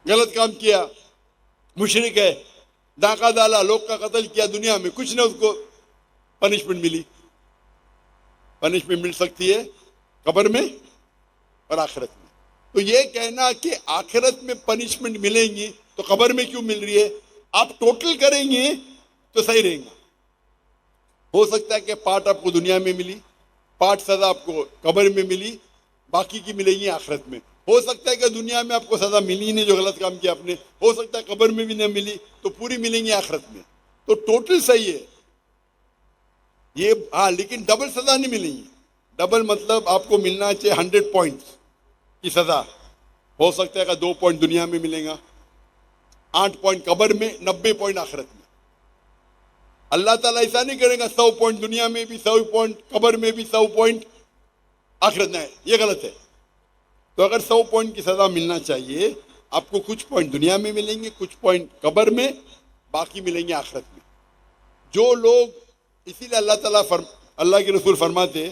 غلط کام کیا، مشرک ہے، ڈاکہ ڈالا، لوگ کا قتل کیا، دنیا میں کچھ نہ اس کو پنشمنٹ ملی۔ پنشمنٹ مل سکتی ہے قبر میں اور آخرت میں۔ تو یہ کہنا کہ آخرت میں پنشمنٹ ملیں گی تو قبر میں کیوں مل رہی ہے، آپ ٹوٹل کریں گے تو صحیح رہیں گا۔ ہو سکتا ہے کہ پارٹ آپ کو دنیا میں ملی، پارٹ سزا آپ کو قبر میں ملی، باقی کی ملے گی آخرت میں۔ ہو سکتا ہے کہ دنیا میں آپ کو سزا ملی نہیں جو غلط کام کیا آپ نے، ہو سکتا ہے قبر میں بھی نہ ملی تو پوری ملیں گی آخرت میں، تو ٹوٹل صحیح ہے یہ۔ ہاں لیکن ڈبل سزا نہیں ملیں گی۔ ڈبل مطلب آپ کو ملنا چاہیے 100 پوائنٹس کی سزا، ہو سکتا ہے کہ 2 پوائنٹ دنیا میں ملیں گا، 8 پوائنٹ قبر میں، 90 پوائنٹ آخرت میں۔ اللہ تعالیٰ ایسا نہیں کرے گا 100 پوائنٹ دنیا میں بھی، 100 پوائنٹ قبر میں بھی، 100 پوائنٹ آخرت میں، یہ غلط ہے۔ تو اگر 100 پوائنٹ کی سزا ملنا چاہیے، آپ کو کچھ پوائنٹ دنیا میں ملیں گے، کچھ پوائنٹ قبر میں، باقی ملیں گے آخرت میں۔ جو لوگ، اسی لیے اللہ تعالیٰ اللہ کے رسول فرماتے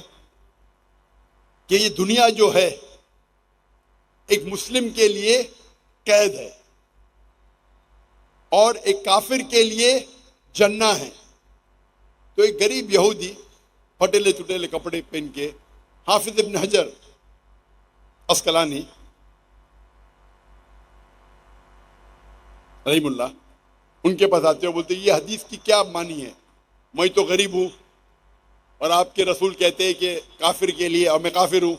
کہ یہ دنیا جو ہے ایک مسلم کے لیے قید ہے اور ایک کافر کے لیے جنہ ہے۔ تو ایک غریب یہودی پھٹیلے چٹیلے کپڑے پہن کے، حافظ ابن حجر اسقلانی رحم اللہ ان کے پاس آتے ہو، بولتے یہ حدیث کی کیا معنی ہے؟ मैं तो गरीब हूँ और आपके रसूल कहते हैं कि काफिर के लिए, और मैं काफिर हूँ,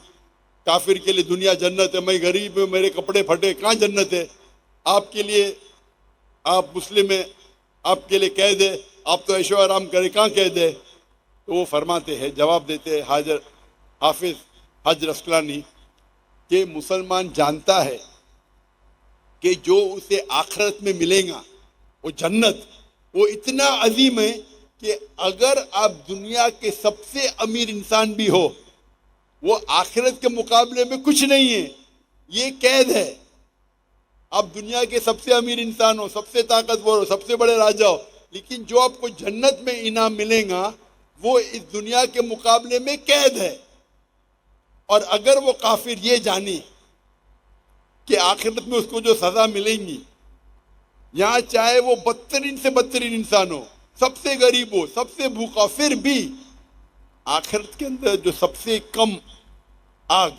काफिर के लिए दुनिया जन्नत है, मैं गरीब हूँ, मेरे कपड़े फटे, कहाँ जन्नत है? आपके लिए, आप मुस्लिम हैं, आपके लिए कैद है, आप तो ऐशो आराम करें, कहाँ कैद है? तो वो फरमाते हैं, जवाब देते हैं हाफिज हज अस्कलानी कि मुसलमान जानता है कि जो उसे आखिरत में मिलेगा वो जन्नत, वो इतना अजीम है कि अगर आप दुनिया के सबसे अमीर इंसान भी हो, वो आखिरत के मुकाबले में कुछ नहीं है, ये कैद है। आप दुनिया के सबसे अमीर इंसान हो, सबसे ताकतवर हो, सबसे बड़े राजा हो, लेकिन जो आपको जन्नत में इनाम मिलेगा वो इस दुनिया के मुकाबले में कैद है। और अगर वो काफिर ये जाने कि आखिरत में उसको जो सजा मिलेंगी, यहाँ चाहे वो बदतरीन से बदतरीन इंसान हो, सबसे गरीब हो, सबसे भूखा, फिर भी आखिरत के अंदर जो सबसे कम आग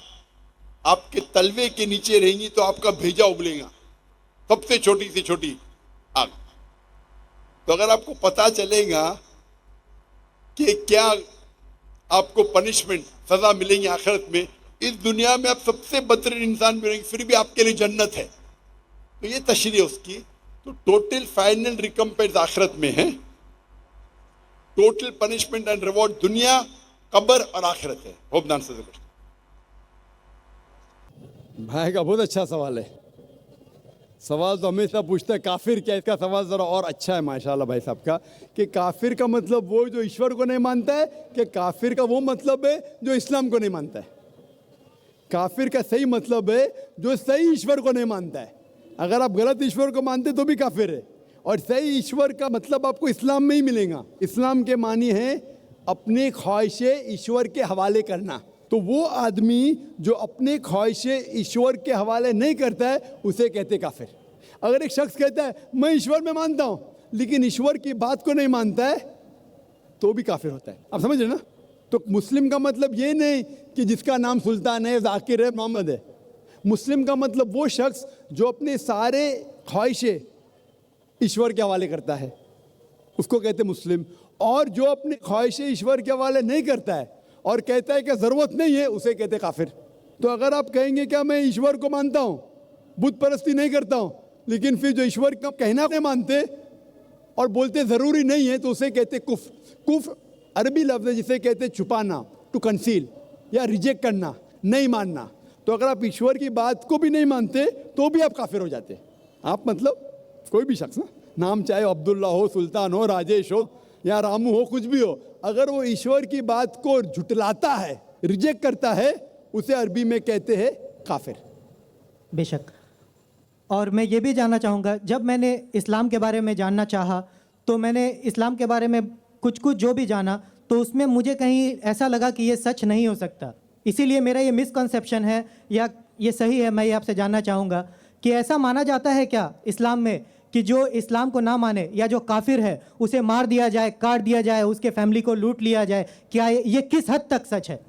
आपके तलवे के नीचे रहेंगी तो आपका भेजा उबलेगा, सबसे छोटी से छोटी आग। तो अगर आपको पता चलेगा कि क्या आपको पनिशमेंट, सजा मिलेंगी आखिरत में, इस दुनिया में आप सबसे बदतरीन इंसान भी रहेंगे, फिर भी आपके लिए जन्नत है, तो ये तशरीह है उसकी। तो टोटल फाइनल रिकम्पेंस आखिरत में है, टोटल पनिशमेंट एंड रिवॉर्ड दुनिया, कब्र और आखिरत है। Hope the answer. भाई का बहुत अच्छा सवाल है। सवाल तो हमेशा पूछता है काफिर क्या, इसका सवाल ज़रा और अच्छा है माशाल्लाह भाई साहब का, कि काफिर का मतलब वो जो ईश्वर को नहीं मानता है, कि काफिर का वो मतलब है जो इस्लाम को नहीं मानता है। काफिर का सही मतलब है जो सही ईश्वर को नहीं मानता है। अगर आप गलत ईश्वर को मानते तो भी काफिर है, और सही ईश्वर का मतलब आपको इस्लाम में ही मिलेगा। इस्लाम के मानी है अपने ख्वाहिशें ईश्वर के हवाले करना। तो वो आदमी जो अपने ख्वाहिशें ईश्वर के हवाले नहीं करता है उसे कहते काफिर। अगर एक शख्स कहता है मैं ईश्वर में मानता हूँ लेकिन ईश्वर की बात को नहीं मानता है तो भी काफिर होता है। आप समझ रहे ना? तो मुस्लिम का मतलब ये नहीं कि जिसका नाम सुल्तान है, जाकिर है, मोहम्मद है। मुस्लिम का मतलब वो शख्स जो अपने सारे ख्वाहिशें ईश्वर के हवाले करता है, उसको कहते मुस्लिम। और जो अपने ख्वाहिशें ईश्वर के हवाले नहीं करता है और कहता है कि ज़रूरत नहीं है, उसे कहते काफिर। तो अगर आप कहेंगे क्या मैं ईश्वर को मानता हूँ, बुत परस्ती नहीं करता हूँ, लेकिन फिर जो ईश्वर का कहना नहीं मानते और बोलते ज़रूरी नहीं है, तो उसे कहते कुफ। कुफ अरबी लफ्ज़ है जिसे कहते छुपाना, टू कंसील, या रिजेक्ट करना, नहीं मानना। तो अगर आप ईश्वर की बात को भी नहीं मानते तो भी आप काफिर हो जाते। आप मतलब कोई भी शख्स ना, नाम चाहे अब्दुल्ला हो, सुल्तान हो, राजेश हो या रामू हो, कुछ भी हो, अगर वो ईश्वर की बात को झुटलाता है, रिजेक्ट करता है, उसे अरबी में कहते हैं काफिर। बेशक। और मैं ये भी जानना चाहूँगा, जब मैंने इस्लाम के बारे में जानना चाहा तो मैंने इस्लाम के बारे में कुछ जो भी जाना तो उसमें मुझे कहीं ऐसा लगा कि ये सच नहीं हो सकता। इसीलिए मेरा ये मिसकंसेप्शन है या ये सही है, मैं ये आपसे जानना चाहूँगा कि ऐसा माना जाता है क्या इस्लाम में कि जो इस्लाम को ना माने या जो काफिर है उसे मार दिया जाए, काट दिया जाए, उसके फैमिली को लूट लिया जाए? क्या ये किस हद तक सच है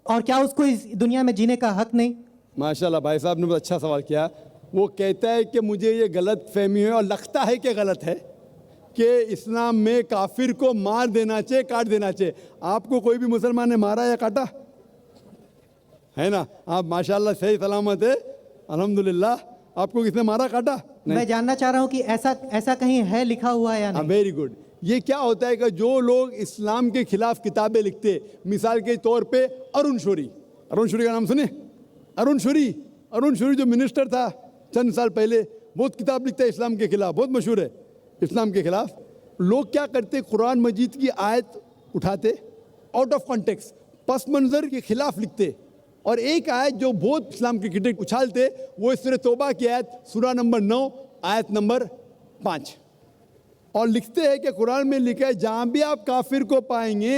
और क्या उसको इस दुनिया में जीने का हक नहीं? माशाल्लाह भाई साहब ने बहुत अच्छा सवाल किया। वो कहता है कि मुझे ये गलत फहमी है और लगता है कि गलत है कि इस्लाम में काफिर को मार देना चाहिए, काट देना चाहिए। आपको कोई भी मुसलमान ने मारा या काटा है ना? आप माशाल्लाह सही सलामत है, अल्हम्दुलिल्लाह। आपको किसने मारा, काटा? नहीं। मैं जानना चाह रहा हूँ कि ऐसा कहीं है लिखा हुआ है या नहीं? Very good. ये क्या होता है कि जो लोग इस्लाम के खिलाफ किताबें लिखते, मिसाल के तौर पे अरुण शौरी का नाम सुने? अरुण शौरी जो मिनिस्टर था चंद साल पहले, बहुत किताब लिखता है इस्लाम के खिलाफ, बहुत मशहूर है इस्लाम के खिलाफ। लोग क्या करते, कुरान मजीद की आयत उठाते, आउट ऑफ कॉन्टेक्स्ट, पस मंजर के खिलाफ लिखते, और एक आयत जो बहुत इस्लाम के क्रिटिक उछालते, वो सूरह तौबा की आयत, सूरा नंबर 9 आयत नंबर 5, और लिखते हैं कि कुरान में लिखा है जहाँ भी आप काफिर को पाएंगे,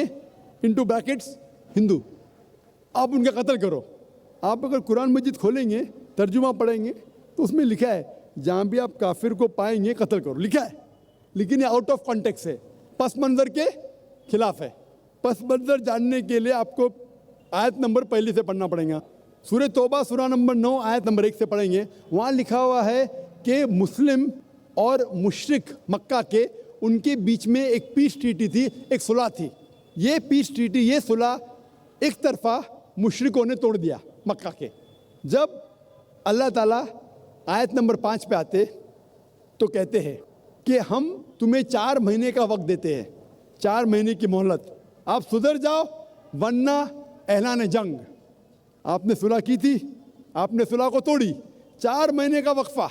इनटू ब्रैकेट्स हिंदू, आप उनका कत्ल करो। आप अगर कुरान मजीद खोलेंगे, तर्जुमा पढ़ेंगे, तो उसमें लिखा है जहाँ भी आप काफिर को पाएंगे कत्ल करो, लिखा है। लेकिन ये आउट ऑफ कॉन्टेक्स्ट है, पस मंजर के खिलाफ है। पस मंजर जानने के लिए आपको आयत नंबर पहले से पढ़ना पड़ेगा। सूरह तौबा सूरा नंबर 9 आयत नंबर 1 से पढ़ेंगे। वहाँ लिखा हुआ है कि मुस्लिम और मुशरिक मक्का के ان کے بیچ میں ایک پیس ٹریٹی تھی, ایک صلح تھی. یہ پیس ٹریٹی, یہ صلح ایک طرفہ مشرکوں نے توڑ دیا مکہ کے. جب اللہ تعالیٰ آیت نمبر 5 پہ آتے تو کہتے ہیں کہ ہم تمہیں 4 مہینے کا وقت دیتے ہیں, 4 مہینے کی مہلت, آپ سدھر جاؤ ورنہ اعلان جنگ. آپ نے صلح کی تھی, آپ نے صلح کو توڑی, 4 مہینے کا وقفہ,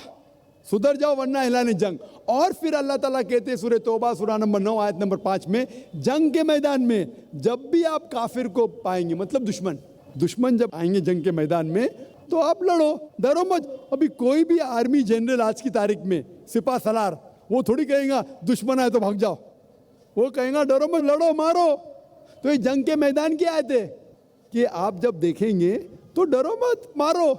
سدھر جاؤ ورنہ اعلان جنگ. اور پھر اللہ تعالیٰ کہتے ہیں سورہ توبہ سورہ نمبر 9 آیت نمبر 5 میں, جنگ کے میدان میں جب بھی آپ کافر کو پائیں گے, مطلب دشمن جب آئیں گے جنگ کے میدان میں تو آپ لڑو, ڈرو مت. ابھی کوئی بھی آرمی جنرل آج کی تاریخ میں, سپاہ سالار, وہ تھوڑی کہیں گا دشمن آئے تو بھاگ جاؤ, وہ کہیں گا ڈرو مت, لڑو مارو. تو یہ جنگ کے میدان کی آیت ہے کہ آپ جب دیکھیں گے تو ڈرو مت, مارو.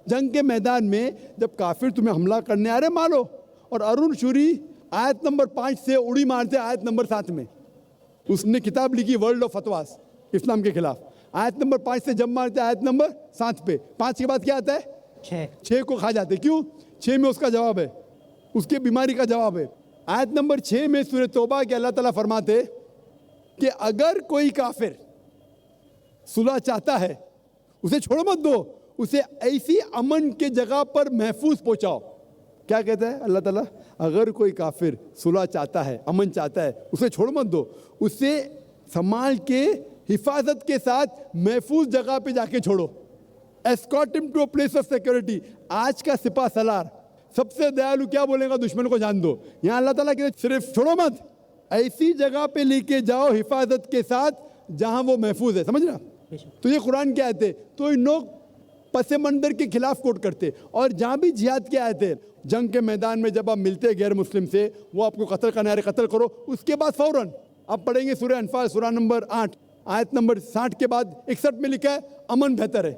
جنگ کے میدان میں جب کافر تمہیں حملہ کرنے آ رہے, مارو. اور ارون شوری آیت نمبر 5 سے اڑی مارتے آیت نمبر 7 میں. اس نے کتاب لکھی ورلڈ آف فتواز اسلام کے خلاف. آیت نمبر 5 سے جب مارتے آیت نمبر 7 پہ. 5 کے بعد کیا آتا ہے؟ 6 کو کھا جاتے. کیوں؟ 6 میں اس کا جواب ہے, اس کے بیماری کا جواب ہے. آیت نمبر 6 میں سورہ توبہ کے اللہ تعالیٰ فرماتے کہ اگر کوئی کافر صلح چاہتا ہے اسے چھوڑ مت دو, اسے ایسی امن کے جگہ پر محفوظ پہنچاؤ. کیا کہتا ہے اللہ تعالیٰ؟ اگر کوئی کافر صلح چاہتا ہے, امن چاہتا ہے, اسے چھوڑ مت دو, اسے سنبھال کے حفاظت کے ساتھ محفوظ جگہ پہ جا کے چھوڑو. escort him to a place of security. آج کا سپاہ سالار سب سے دیالو کیا بولے گا؟ دشمن کو جان دو. یہاں اللہ تعالیٰ کہتے صرف چھوڑو مت, ایسی جگہ پہ لے کے جاؤ حفاظت کے ساتھ جہاں وہ محفوظ ہے. سمجھنا؟ تو یہ قرآن کی آیت ہے. تو ان لوگ پس منظر کے خلاف کوٹ کرتے, اور جہاں بھی جہاد کی آیت ہے, جنگ کے میدان میں جب آپ ملتے غیر مسلم سے, وہ آپ کو قتل کرنے آ رہے, قتل کرو. اس کے بعد فوراً آپ پڑھیں گے سورہ انفال سورہ نمبر 8 آیت نمبر 60 کے بعد 61 میں لکھا ہے امن بہتر ہے.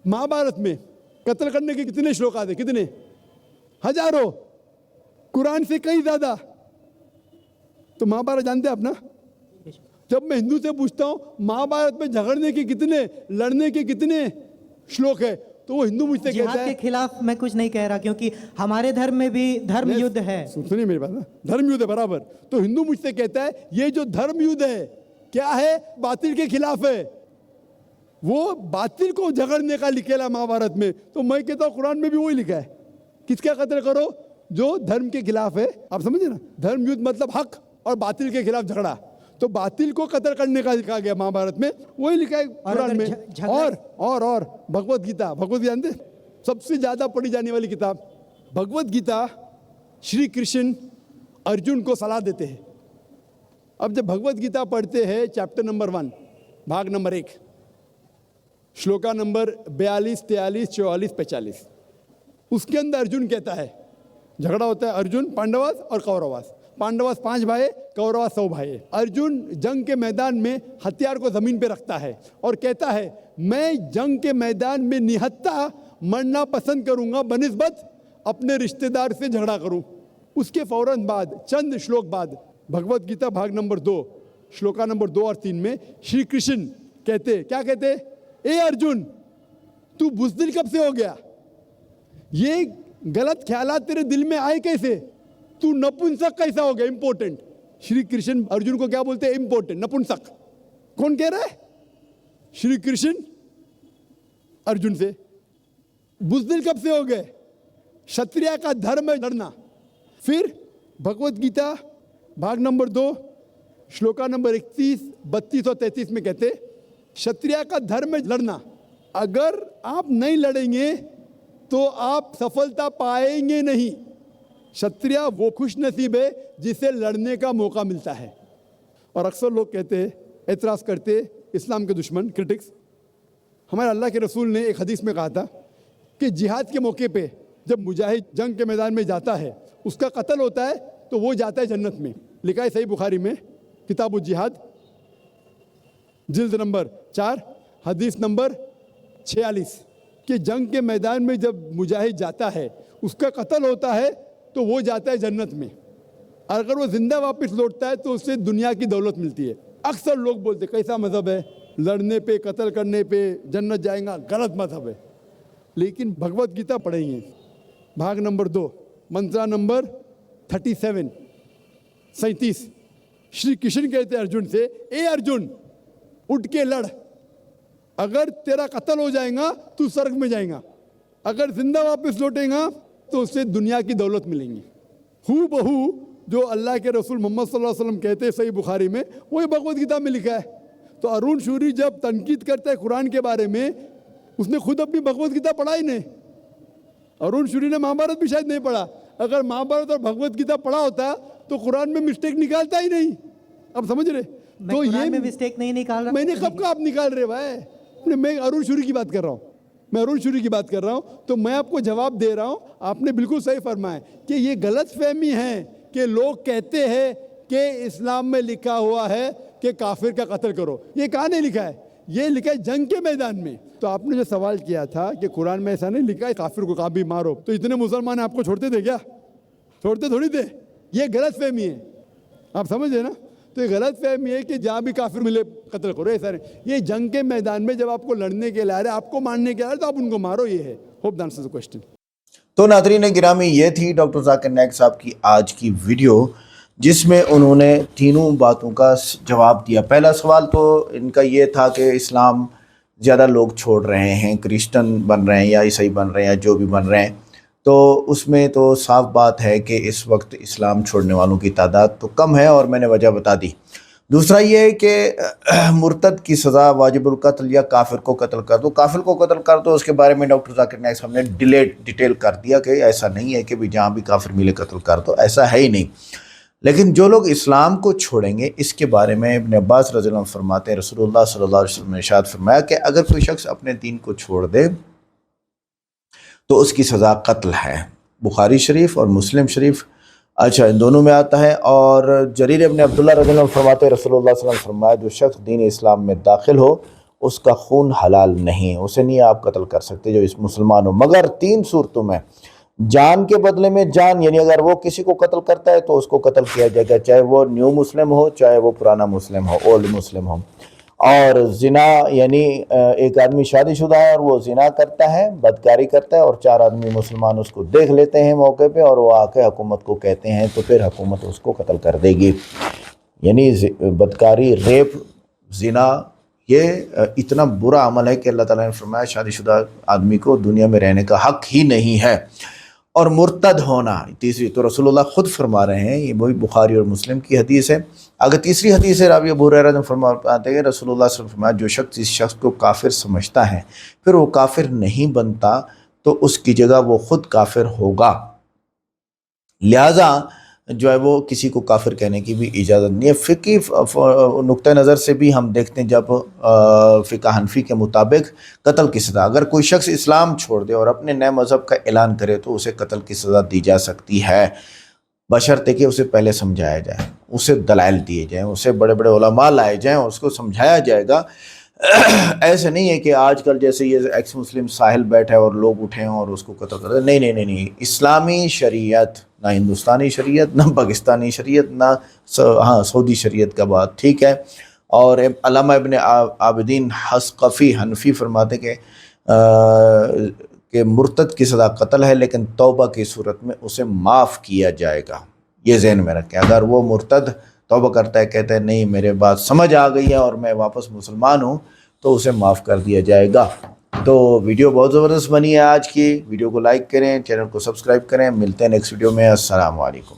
مہابھارت میں قتل کرنے کے کتنے شلوکات ہیں؟ کتنے؟ ہزاروں, قرآن سے کئی زیادہ. تو مہابھارت جانتے ہیں آپ نا؟ جب میں ہندو سے پوچھتا ہوں مہابھارت میں جھگڑنے کے کتنے, لڑنے کے کتنے شلوک ہے, تو وہ ہندو مجھ سے کہتا ہے جہاد کے خلاف میں کچھ نہیں کہہ رہا, کیونکہ ہمارے دھرم میں بھی دھرم یدھ ہے. سنیے میری بات نا, دھرم یدھ ہے برابر. تو ہندو مجھ سے کہتا ہے یہ جو دھرم یدھ ہے کیا ہے؟ باطل کے خلاف ہے. وہ باطل کو جھگڑنے کا لکھا مہابھارت میں. تو میں کہتا ہوں قرآن میں بھی وہی لکھا ہے, کس کا قتل کرو؟ جو دھرم کے خلاف ہے. آپ سمجھے نا, دھرم یدھ مطلب حق اور باطل کے خلاف جھگڑا. تو باطل کو قتل کرنے کا لکھا گیا مہابھارت میں, وہی لکھا ہے قرآن میں. اور بھگوت گیتا, بھگوت گیتا جانتے سب سے زیادہ پڑھی جانے والی کتاب بھگوت گیتا. شری کرشن ارجن کو صلاح دیتے ہیں. اب جب بھگوت گیتا پڑھتے ہیں چیپٹر نمبر 1 بھاگ نمبر 1 شلوکا نمبر 42 43 44 45, اس کے اندر ارجن کہتا ہے, جھگڑا ہوتا ہے ارجن پانڈواس اور کورواس. پانڈواس 5 بھائی, کورواس 100 بھائی. ارجن جنگ کے میدان میں ہتھیار کو زمین پہ رکھتا ہے اور کہتا ہے میں جنگ کے میدان میں نہتا مرنا پسند کروں گا بنسبت اپنے رشتہ دار سے جھگڑا کروں. اس کے فوراً بعد چند شلوک بعد بھگوت گیتا بھاگ نمبر 2 شلوکا نمبر 2 اور 3 میں شری کرشن کہتے, کیا کہتے؟ اے ارجن تو بزدل کب سے ہو گیا؟ یہ غلط خیالات تیرے دل میں آئے کیسے؟ تو نپنسک کیسا ہو گیا؟ امپورٹنٹ. شری کرشن ارجن کو کیا بولتے ہیں؟ امپورٹنٹ, نپنسک. کون کہہ رہا ہے؟ شری کرشن ارجن سے. بزدل کب سے ہو گئے؟ شتریہ کا دھرم ہے لڑنا. پھر بھگوت گیتا بھاگ نمبر 2 شلوکا نمبر 31 32 اور 33 میں کہتے شتریہ کا دھرم ہے لڑنا. اگر آپ نہیں لڑیں گے تو آپ سفلتا پائیں گے نہیں. شتریہ وہ خوش نصیب ہے جسے لڑنے کا موقع ملتا ہے. اور اکثر لوگ کہتے, اعتراض کرتے, اسلام کے دشمن کرٹکس, ہمارے اللہ کے رسول نے ایک حدیث میں کہا تھا کہ جہاد کے موقع پہ جب مجاہد جنگ کے میدان میں جاتا ہے, اس کا قتل ہوتا ہے تو وہ جاتا ہے جنت میں. لکھا ہے صحیح بخاری میں کتاب الجہاد جلد نمبر 4 حدیث نمبر 46 کہ جنگ کے میدان میں جب مجاہد جاتا ہے, اس کا قتل ہوتا ہے تو وہ جاتا ہے جنت میں. اگر وہ زندہ واپس لوٹتا ہے تو اس سے دنیا کی دولت ملتی ہے. اکثر لوگ بولتے کیسا مذہب ہے, لڑنے پہ قتل کرنے پہ جنت جائیں گا, غلط مذہب ہے. لیکن بھگوت گیتا پڑھیں گے بھاگ نمبر 2 منترا نمبر 37 37 श्री कृष्ण कहते अर्जुन से, ए अर्जुन उठ के लड़, अगर तेरा कत्ल हो जाएगा तू स्वर्ग में जाएगा, अगर जिंदा वापस लौटेगा तो उससे दुनिया की दौलत मिलेंगी। हू बहू जो अल्लाह के रसूल मोहम्मद सल्लल्लाहु अलैहि वसल्लम कहते हैं सही बुखारी में, वही भगवत गीता में लिखा है। तो अरुण शूरी जब तनकीद करता है कुरान के बारे में, उसने खुद अपनी भगवत गीता पढ़ा ही नहीं। अरुण शूरी ने महाभारत भी शायद नहीं पढ़ा। अगर महाभारत और भगवत गीता पढ़ा होता तो कुरान में मिस्टेक निकालता ही नहीं। अब समझ रहे? तो ये में मिस्टेक नहीं निकाल रहा। मैंने कब का आप निकाल रहे भाई? मैं अरुण शूरी की बात कर रहा हूँ, मैं अरुण शूरी की बात कर रहा हूँ। तो मैं आपको जवाब दे रहा हूँ, आपने बिल्कुल सही फरमाया कि ये गलत फहमी है कि लोग कहते हैं कि इस्लाम में लिखा हुआ है कि काफिर का कत्ल करो। ये कहाँ नहीं लिखा है? ये लिखा है जंग के मैदान में। तो आपने जो सवाल किया था कि कुरान में ऐसा नहीं लिखा है काफिर को कभी मारो, तो इतने मुसलमान आपको छोड़ते थे क्या? छोड़ते थोड़ी थे। ये गलत फहमी है, आप समझे ना? तो ये गलत फहमी है कि जहाँ भी काफिर मिले कत्ल करो, ऐसा नहीं। ये जंग के मैदान में जब आपको लड़ने के लिए आ रहे, आपको मारने के आ रहे, तो आप उनको मारो। ये है। Hope that answers the question. तो नाज़रीन गिरामी, ये थी डॉक्टर ज़ाकिर नाइक साहब की आज की वीडियो, जिसमें उन्होंने तीनों बातों का जवाब दिया। पहला सवाल तो इनका ये था कि इस्लाम ज़्यादा लोग छोड़ रहे हैं, क्रिश्चियन बन रहे हैं या ईसाई बन रहे हैं या जो भी बन रहे हैं, तो उसमें तो साफ बात है कि इस वक्त इस्लाम छोड़ने वालों की तादाद तो कम है, और मैंने वजह बता दी। दूसरा ये है कि मुर्तद की सज़ा वाजिबुल कत्ल या काफिर को कत्ल कर दो। काफिर को कत्ल कर दो, उसके बारे में डॉक्टर ज़ाकिर नाइक साहब ने डिटेल कर दिया कि ऐसा नहीं है कि भी जहाँ भी काफिर मिले कत्ल कर दो, ऐसा है ही नहीं। लेकिन जो लोग इस्लाम को छोड़ेंगे, इसके बारे में इब्न अब्बास रज़ियल्लाहु अन्हु फरमाते हैं, रसूलुल्लाह सल्लल्लाहु अलैहि वसल्लम ने इरशाद फरमाया कि अगर कोई शख्स अपने दीन को छोड़ दे तो उसकी सज़ा कत्ल है। बुखारी शरीफ और मुस्लिम शरीफ, अच्छा, इन दोनों में आता है। और जरीर इब्न अब्दुल्लाह रज़ियल्लाहु अन्हु फरमाते हैं, रसूलुल्लाह सल्लल्लाहु अलैहि वसल्लम फरमाया, जो शख्स दीन इस्लाम में दाखिल हो उसका खून हलाल नहीं है, उसे नहीं आप कत्ल कर सकते जो इस मुसलमान हो, मगर 3 सूरतों में। जान के बदले में जान, यानी अगर वो किसी को कत्ल करता है तो उसको कत्ल किया जाएगा, चाहे वो न्यू मुस्लिम हो चाहे वो पुराना मुस्लिम हो, ओल्ड मुस्लिम हो। और जिना, यानी एक आदमी शादीशुदा है और वो जिना करता है, बदकारी करता है, और 4 आदमी मुसलमान उसको देख लेते हैं मौके पे और वो आके हुकूमत को कहते हैं, तो फिर हुकूमत उसको कत्ल कर देगी। यानी बदकारी, रेप, जिना, ये इतना बुरा अमल है कि अल्लाह ताला ने फरमाया शादीशुदा आदमी को दुनिया में रहने का हक ही नहीं है। और मुर्तद होना तीसरी, तो रसूलुल्लाह खुद फरमा रहे हैं, ये वही बुखारी और मुस्लिम की हदीस है। अगर तीसरी हदीस है, रावी अबू हुरैरा ने फरमाते हैं, रसूलुल्लाह सल्लल्लाहु अलैहि वसल्लम फरमाया, जो शख्स इस शख्स को काफिर समझता है फिर वो काफिर नहीं बनता तो उसकी जगह वो खुद काफिर होगा। लिहाजा जो है वो किसी को काफिर कहने की भी इजाज़त नहीं है। फ़िक़ी नुक्ता नज़र से भी हम देखते हैं, जब फ़िक़ा हनफी के मुताबिक कत्ल की सज़ा, अगर कोई शख्स इस्लाम छोड़ दे और अपने नए मज़हब का ऐलान करे तो उसे कत्ल की सज़ा दी जा सकती है, बशर्ते कि उसे पहले समझाया जाए, उसे दलाइल दिए जाएँ, उसे बड़े बड़े उलमा लाए जाएँ, उसको समझाया जाएगा। ऐसे नहीं है कि आजकल जैसे ये एक्स मुस्लिम साहिल बैठा है और लोग उठे हैं और उसको कत्ल कर दे। नहीं। इस्लामी शरीयत, ना हिंदुस्तानी शरीयत, ना पाकिस्तानी शरीयत, ना हाँ सऊदी शरीयत का बात ठीक है। और अल्लामा इब्न आबिदीन हस्कफ़ी हनफी फरमाते कि मुर्तद की सज़ा कत्ल है, लेकिन तौबा की सूरत में उसे माफ़ किया जाएगा। ये ज़हन में रखें, अगर वो मुर्तद तौबा करता है, कहता है नहीं मेरे बात समझ आ गई है और मैं वापस मुसलमान हूँ, तो उसे माफ़ कर दिया जाएगा। तो वीडियो बहुत ज़बरदस्त बनी है आज की। वीडियो को लाइक करें, चैनल को सब्सक्राइब करें। मिलते हैं नेक्स्ट वीडियो में। अस्सलाम वालेकुम।